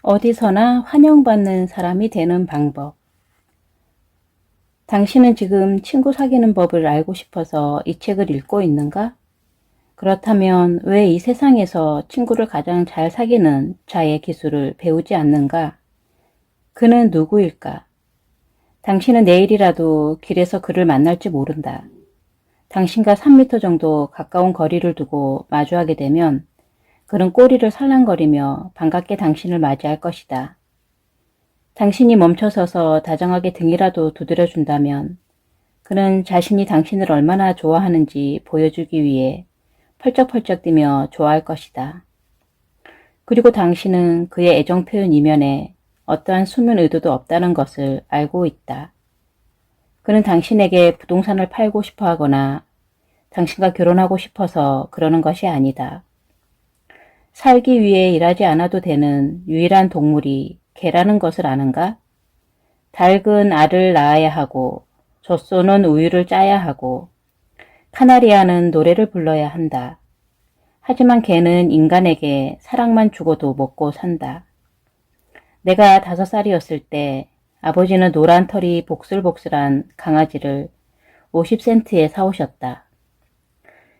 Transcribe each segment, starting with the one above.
어디서나 환영받는 사람이 되는 방법. 당신은 지금 친구 사귀는 법을 알고 싶어서 이 책을 읽고 있는가? 그렇다면 왜 이 세상에서 친구를 가장 잘 사귀는 자의 기술을 배우지 않는가? 그는 누구일까? 당신은 내일이라도 길에서 그를 만날지 모른다. 당신과 3미터 정도 가까운 거리를 두고 마주하게 되면 그는 꼬리를 살랑거리며 반갑게 당신을 맞이할 것이다. 당신이 멈춰서서 다정하게 등이라도 두드려준다면 그는 자신이 당신을 얼마나 좋아하는지 보여주기 위해 펄쩍펄쩍 뛰며 좋아할 것이다. 그리고 당신은 그의 애정 표현 이면에 어떠한 숨은 의도도 없다는 것을 알고 있다. 그는 당신에게 부동산을 팔고 싶어 하거나 당신과 결혼하고 싶어서 그러는 것이 아니다. 살기 위해 일하지 않아도 되는 유일한 동물이 개라는 것을 아는가? 닭은 알을 낳아야 하고 젖소는 우유를 짜야 하고 카나리아는 노래를 불러야 한다. 하지만 개는 인간에게 사랑만 주고도 먹고 산다. 내가 5살이었을 때 아버지는 노란 털이 복슬복슬한 강아지를 50센트에 사오셨다.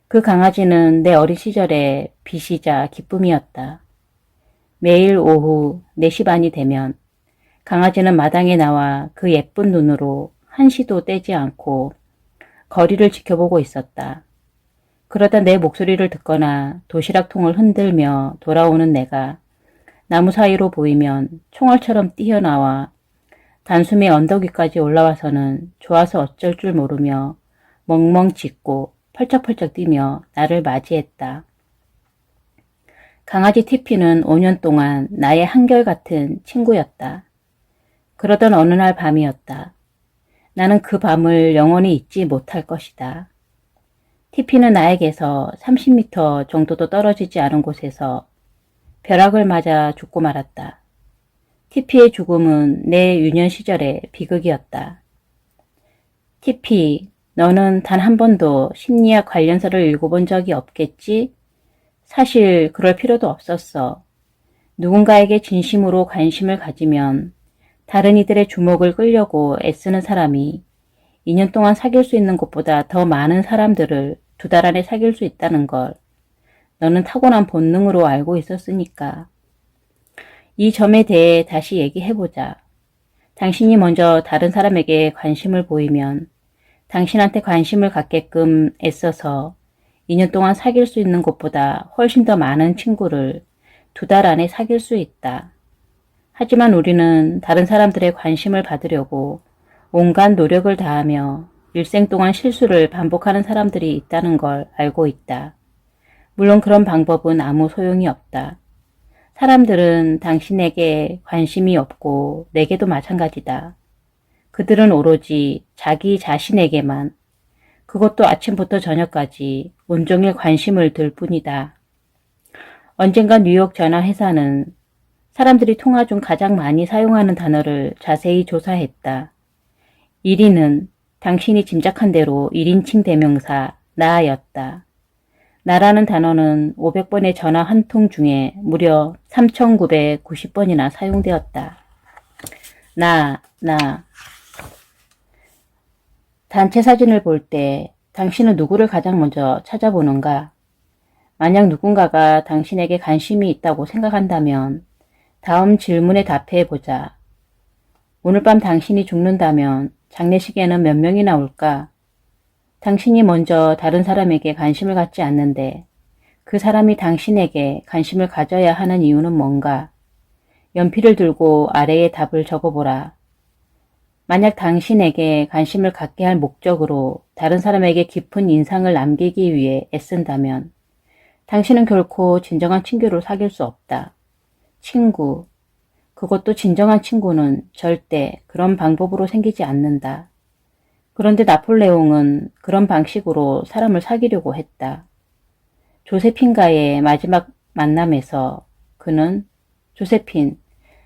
그 강아지는 내 어린 시절의 빛이자 기쁨이었다. 매일 오후 4시 반이 되면 강아지는 마당에 나와 그 예쁜 눈으로 한시도 떼지 않고 거리를 지켜보고 있었다. 그러다 내 목소리를 듣거나 도시락통을 흔들며 돌아오는 내가 나무 사이로 보이면 총알처럼 뛰어나와 단숨에 언덕 위까지 올라와서는 좋아서 어쩔 줄 모르며 멍멍 짖고 펄쩍펄쩍 뛰며 나를 맞이했다. 강아지 티피는 5년 동안 나의 한결같은 친구였다. 그러던 어느 날 밤이었다. 나는 그 밤을 영원히 잊지 못할 것이다. 티피는 나에게서 30m 정도도 떨어지지 않은 곳에서 벼락을 맞아 죽고 말았다. 티피의 죽음은 내 유년 시절의 비극이었다. 티피, 너는 단 한 번도 심리학 관련서를 읽어본 적이 없겠지? 사실 그럴 필요도 없었어. 누군가에게 진심으로 관심을 가지면 다른 이들의 주목을 끌려고 애쓰는 사람이 2년 동안 사귈 수 있는 것보다 더 많은 사람들을 2달 안에 사귈 수 있다는 걸 너는 타고난 본능으로 알고 있었으니까. 이 점에 대해 다시 얘기해보자. 당신이 먼저 다른 사람에게 관심을 보이면 당신한테 관심을 갖게끔 애써서 2년 동안 사귈 수 있는 것보다 훨씬 더 많은 친구를 2달 안에 사귈 수 있다. 하지만 우리는 다른 사람들의 관심을 받으려고 온갖 노력을 다하며 일생 동안 실수를 반복하는 사람들이 있다는 걸 알고 있다. 물론 그런 방법은 아무 소용이 없다. 사람들은 당신에게 관심이 없고 내게도 마찬가지다. 그들은 오로지 자기 자신에게만, 그것도 아침부터 저녁까지 온종일 관심을 들 뿐이다. 언젠가 뉴욕 전화회사는 사람들이 통화 중 가장 많이 사용하는 단어를 자세히 조사했다. 1위는 당신이 짐작한 대로 1인칭 대명사 나였다. 나라는 단어는 500번의 전화 한 통 중에 무려 3,990번이나 사용되었다. 나. 단체 사진을 볼 때 당신은 누구를 가장 먼저 찾아보는가? 만약 누군가가 당신에게 관심이 있다고 생각한다면 다음 질문에 답해보자. 오늘 밤 당신이 죽는다면 장례식에는 몇 명이나 올까? 당신이 먼저 다른 사람에게 관심을 갖지 않는데 그 사람이 당신에게 관심을 가져야 하는 이유는 뭔가? 연필을 들고 아래에 답을 적어보라. 만약 당신에게 관심을 갖게 할 목적으로 다른 사람에게 깊은 인상을 남기기 위해 애쓴다면 당신은 결코 진정한 친구를 사귈 수 없다. 친구, 그것도 진정한 친구는 절대 그런 방법으로 생기지 않는다. 그런데 나폴레옹은 그런 방식으로 사람을 사귀려고 했다. 조세핀과의 마지막 만남에서 그는 조세핀,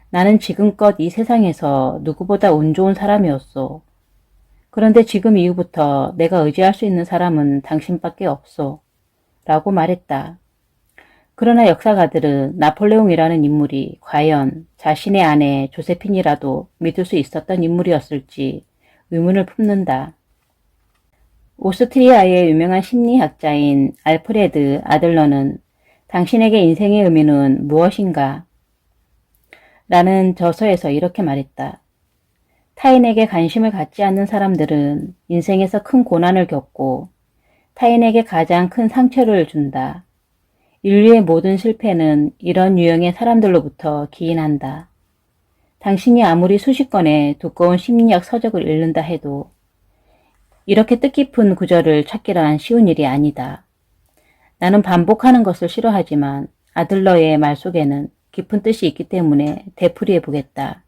나는 지금껏 이 세상에서 누구보다 운 좋은 사람이었소. 그런데 지금 이후부터 내가 의지할 수 있는 사람은 당신밖에 없소. 라고 말했다. 그러나 역사가들은 나폴레옹이라는 인물이 과연 자신의 아내 조세핀이라도 믿을 수 있었던 인물이었을지 의문을 품는다. 오스트리아의 유명한 심리학자인 알프레드 아들러는 당신에게 인생의 의미는 무엇인가? 라는 저서에서 이렇게 말했다. 타인에게 관심을 갖지 않는 사람들은 인생에서 큰 고난을 겪고 타인에게 가장 큰 상처를 준다. 인류의 모든 실패는 이런 유형의 사람들로부터 기인한다. 당신이 아무리 수십 권의 두꺼운 심리학 서적을 읽는다 해도 이렇게 뜻깊은 구절을 찾기란 쉬운 일이 아니다. 나는 반복하는 것을 싫어하지만 아들러의 말 속에는 깊은 뜻이 있기 때문에 되풀이해 보겠다.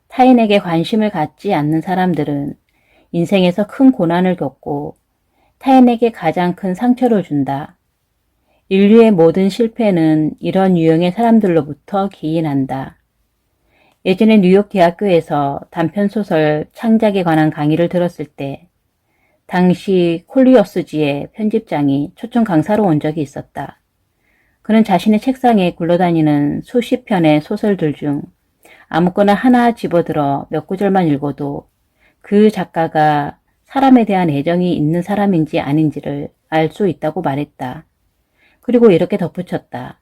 타인에게 관심을 갖지 않는 사람들은 인생에서 큰 고난을 겪고 타인에게 가장 큰 상처를 준다. 인류의 모든 실패는 이런 유형의 사람들로부터 기인한다. 예전에 뉴욕 대학교에서 단편소설 창작에 관한 강의를 들었을 때 당시 콜리어스지의 편집장이 초청 강사로 온 적이 있었다. 그는 자신의 책상에 굴러다니는 수십 편의 소설들 중 아무거나 하나 집어들어 몇 구절만 읽어도 그 작가가 사람에 대한 애정이 있는 사람인지 아닌지를 알 수 있다고 말했다. 그리고 이렇게 덧붙였다.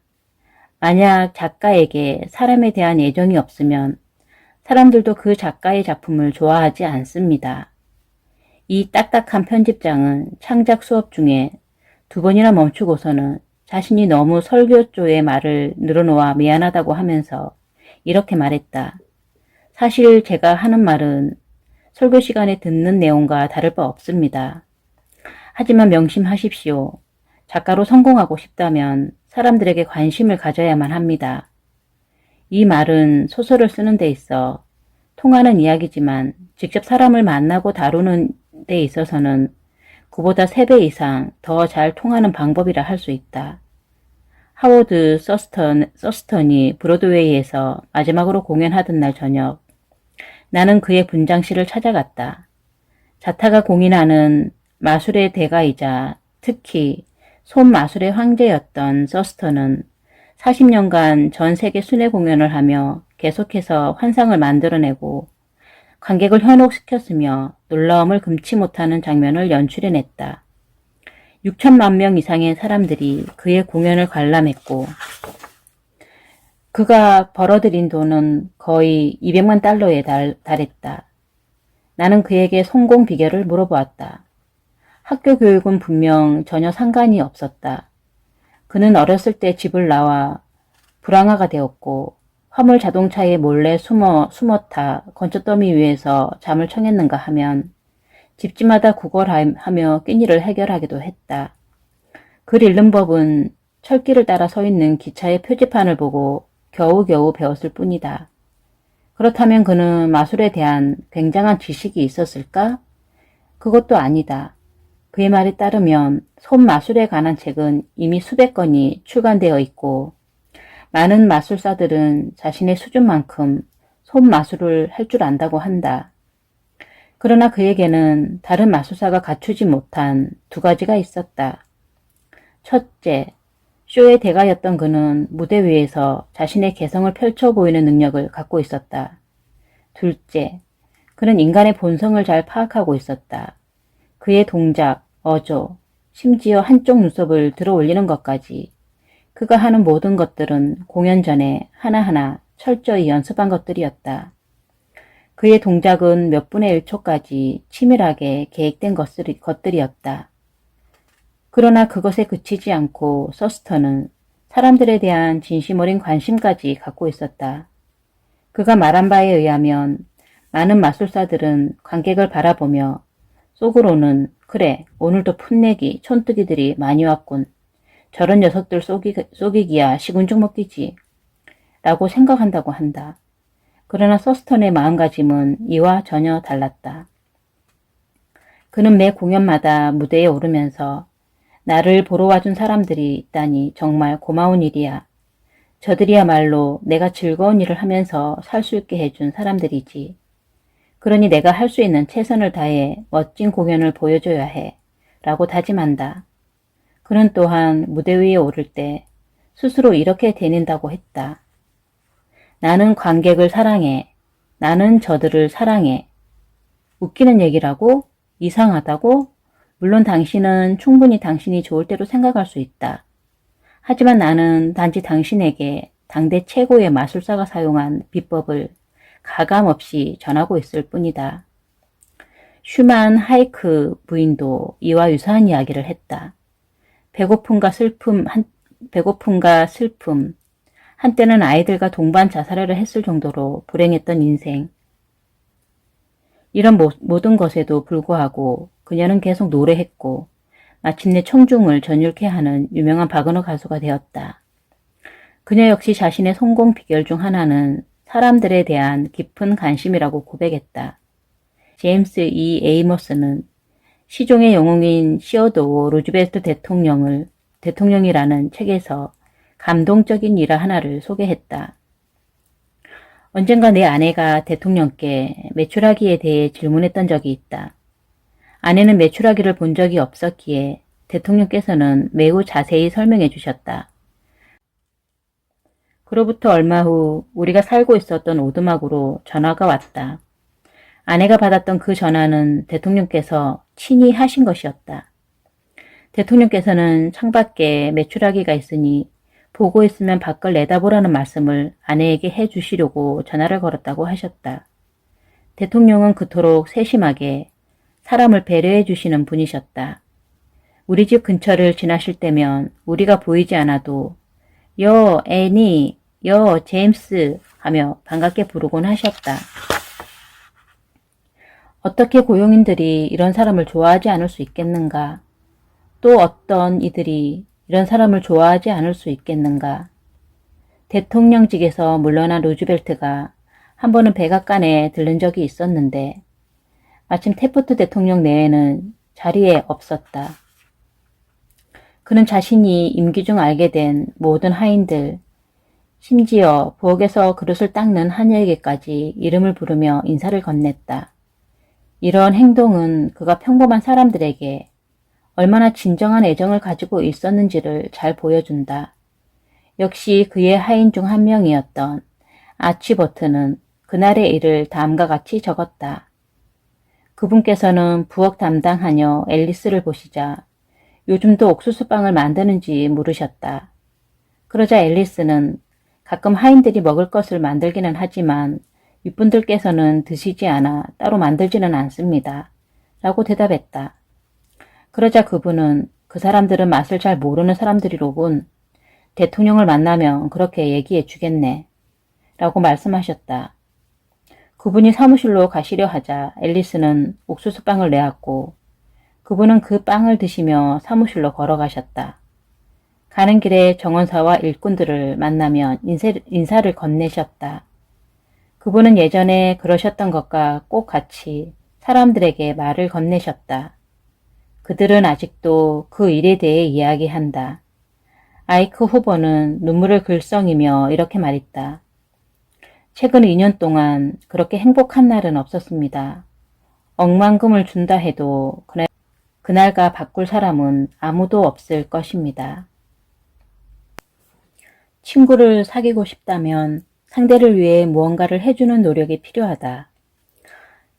만약 작가에게 사람에 대한 애정이 없으면 사람들도 그 작가의 작품을 좋아하지 않습니다. 이 딱딱한 편집장은 창작 수업 중에 2번이나 멈추고서는 자신이 너무 설교조의 말을 늘어놓아 미안하다고 하면서 이렇게 말했다. 사실 제가 하는 말은 설교 시간에 듣는 내용과 다를 바 없습니다. 하지만 명심하십시오. 작가로 성공하고 싶다면 사람들에게 관심을 가져야만 합니다. 이 말은 소설을 쓰는 데 있어 통하는 이야기지만 직접 사람을 만나고 다루는 데 있어서는 그보다 3배 이상 더 잘 통하는 방법이라 할 수 있다. 하워드 서스턴이 브로드웨이에서 마지막으로 공연하던 날 저녁, 나는 그의 분장실을 찾아갔다. 자타가 공인하는 마술의 대가이자 특히 손마술의 황제였던 서스턴은 40년간 전 세계 순회 공연을 하며 계속해서 환상을 만들어내고 관객을 현혹시켰으며 놀라움을 금치 못하는 장면을 연출해냈다. 6천만 명 이상의 사람들이 그의 공연을 관람했고 그가 벌어들인 돈은 거의 200만 달러에 달했다. 나는 그에게 성공 비결을 물어보았다. 학교 교육은 분명 전혀 상관이 없었다. 그는 어렸을 때 집을 나와 불황아가 되었고 화물 자동차에 몰래 숨었다 건초더미 위에서 잠을 청했는가 하면 집집마다 구걸하며 끼니를 해결하기도 했다. 글 읽는 법은 철길을 따라 서 있는 기차의 표지판을 보고 겨우겨우 배웠을 뿐이다. 그렇다면 그는 마술에 대한 굉장한 지식이 있었을까? 그것도 아니다. 그의 말에 따르면 손마술에 관한 책은 이미 수백 권이 출간되어 있고 많은 마술사들은 자신의 수준만큼 손마술을 할 줄 안다고 한다. 그러나 그에게는 다른 마술사가 갖추지 못한 2가지가 있었다. 첫째, 쇼의 대가였던 그는 무대 위에서 자신의 개성을 펼쳐 보이는 능력을 갖고 있었다. 둘째, 그는 인간의 본성을 잘 파악하고 있었다. 그의 동작, 어조, 심지어 한쪽 눈썹을 들어 올리는 것까지 그가 하는 모든 것들은 공연 전에 하나하나 철저히 연습한 것들이었다. 그의 동작은 몇 분의 1초까지 치밀하게 계획된 것들이었다. 그러나 그것에 그치지 않고 서스턴은 사람들에 대한 진심 어린 관심까지 갖고 있었다. 그가 말한 바에 의하면 많은 마술사들은 관객을 바라보며 속으로는 그래, 오늘도 풋내기, 촌뜨기들이 많이 왔군. 저런 녀석들 속이기야 시군죽 먹기지. 라고 생각한다고 한다. 그러나 서스턴의 마음가짐은 이와 전혀 달랐다. 그는 매 공연마다 무대에 오르면서 나를 보러 와준 사람들이 있다니 정말 고마운 일이야. 저들이야말로 내가 즐거운 일을 하면서 살 수 있게 해준 사람들이지. 그러니 내가 할 수 있는 최선을 다해 멋진 공연을 보여줘야 해. 라고 다짐한다. 그는 또한 무대 위에 오를 때 스스로 이렇게 대낸다고 했다. 나는 관객을 사랑해. 나는 저들을 사랑해. 웃기는 얘기라고? 이상하다고? 물론 당신은 충분히 당신이 좋을 대로 생각할 수 있다. 하지만 나는 단지 당신에게 당대 최고의 마술사가 사용한 비법을 가감없이 전하고 있을 뿐이다. 슈만 하이크 부인도 이와 유사한 이야기를 했다. 배고픔과 슬픔, 한때는 아이들과 동반 자살을 했을 정도로 불행했던 인생. 이런 모든 것에도 불구하고 그녀는 계속 노래했고 마침내 청중을 전율케 하는 유명한 바그너 가수가 되었다. 그녀 역시 자신의 성공 비결 중 하나는 사람들에 대한 깊은 관심이라고 고백했다. 제임스 E. 에이머스는 시종의 영웅인 시어도어 루즈벨트 대통령이라는 책에서 감동적인 일화 하나를 소개했다. 언젠가 내 아내가 대통령께 메추라기에 대해 질문했던 적이 있다. 아내는 메추라기를 본 적이 없었기에 대통령께서는 매우 자세히 설명해 주셨다. 그로부터 얼마 후 우리가 살고 있었던 오두막으로 전화가 왔다. 아내가 받았던 그 전화는 대통령께서 친히 하신 것이었다. 대통령께서는 창밖에 메추라기가 있으니 보고 있으면 밖을 내다보라는 말씀을 아내에게 해주시려고 전화를 걸었다고 하셨다. 대통령은 그토록 세심하게 사람을 배려해 주시는 분이셨다. 우리 집 근처를 지나실 때면 우리가 보이지 않아도 여 애니, 여 제임스 하며 반갑게 부르곤 하셨다. 어떻게 고용인들이 이런 사람을 좋아하지 않을 수 있겠는가? 또 어떤 이들이 이런 사람을 좋아하지 않을 수 있겠는가? 대통령직에서 물러난 루즈벨트가 한 번은 백악관에 들른 적이 있었는데 마침 태프트 대통령 내외는 자리에 없었다. 그는 자신이 임기 중 알게 된 모든 하인들, 심지어 부엌에서 그릇을 닦는 하녀에게까지 이름을 부르며 인사를 건넸다. 이런 행동은 그가 평범한 사람들에게 얼마나 진정한 애정을 가지고 있었는지를 잘 보여준다. 역시 그의 하인 중 한 명이었던 아치 버튼은 그날의 일을 다음과 같이 적었다. 그분께서는 부엌 담당 하녀 앨리스를 보시자 요즘도 옥수수빵을 만드는지 물으셨다. 그러자 앨리스는 가끔 하인들이 먹을 것을 만들기는 하지만 윗분들께서는 드시지 않아 따로 만들지는 않습니다. 라고 대답했다. 그러자 그분은 그 사람들은 맛을 잘 모르는 사람들이로군. 대통령을 만나면 그렇게 얘기해 주겠네. 라고 말씀하셨다. 그분이 사무실로 가시려 하자 앨리스는 옥수수빵을 내었고 그분은 그 빵을 드시며 사무실로 걸어가셨다. 가는 길에 정원사와 일꾼들을 만나면 인사를 건네셨다. 그분은 예전에 그러셨던 것과 꼭 같이 사람들에게 말을 건네셨다. 그들은 아직도 그 일에 대해 이야기한다. 아이크 후보는 눈물을 글썽이며 이렇게 말했다. 최근 2년 동안 그렇게 행복한 날은 없었습니다. 억만금을 준다 해도 그날과 바꿀 사람은 아무도 없을 것입니다. 친구를 사귀고 싶다면 상대를 위해 무언가를 해주는 노력이 필요하다.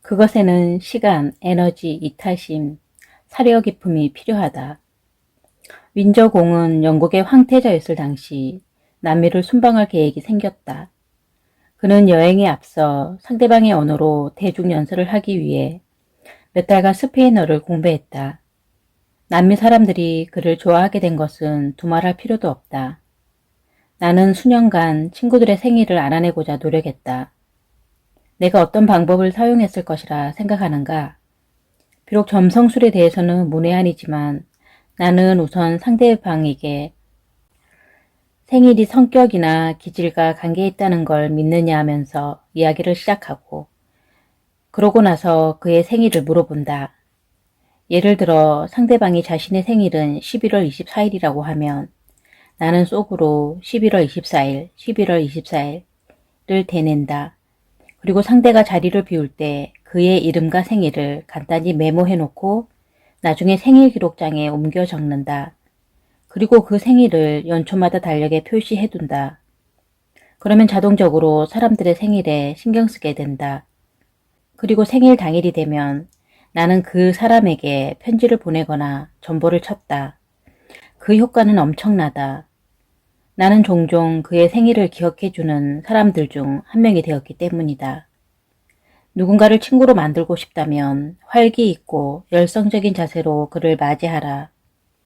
그것에는 시간, 에너지, 이타심, 사려 깊음이 필요하다. 윈저 공은 영국의 황태자였을 당시 남미를 순방할 계획이 생겼다. 그는 여행에 앞서 상대방의 언어로 대중 연설을 하기 위해 몇 달간 스페인어를 공부했다. 남미 사람들이 그를 좋아하게 된 것은 두말할 필요도 없다. 나는 수년간 친구들의 생일을 알아내고자 노력했다. 내가 어떤 방법을 사용했을 것이라 생각하는가? 비록 점성술에 대해서는 문외한이지만 나는 우선 상대방에게 생일이 성격이나 기질과 관계있다는 걸 믿느냐 하면서 이야기를 시작하고 그러고 나서 그의 생일을 물어본다. 예를 들어 상대방이 자신의 생일은 11월 24일이라고 하면 나는 속으로 11월 24일, 11월 24일을 대낸다. 그리고 상대가 자리를 비울 때 그의 이름과 생일을 간단히 메모해놓고 나중에 생일 기록장에 옮겨 적는다. 그리고 그 생일을 연초마다 달력에 표시해둔다. 그러면 자동적으로 사람들의 생일에 신경 쓰게 된다. 그리고 생일 당일이 되면 나는 그 사람에게 편지를 보내거나 전보를 쳤다. 그 효과는 엄청나다. 나는 종종 그의 생일을 기억해주는 사람들 중 한 명이 되었기 때문이다. 누군가를 친구로 만들고 싶다면 활기 있고 열성적인 자세로 그를 맞이하라.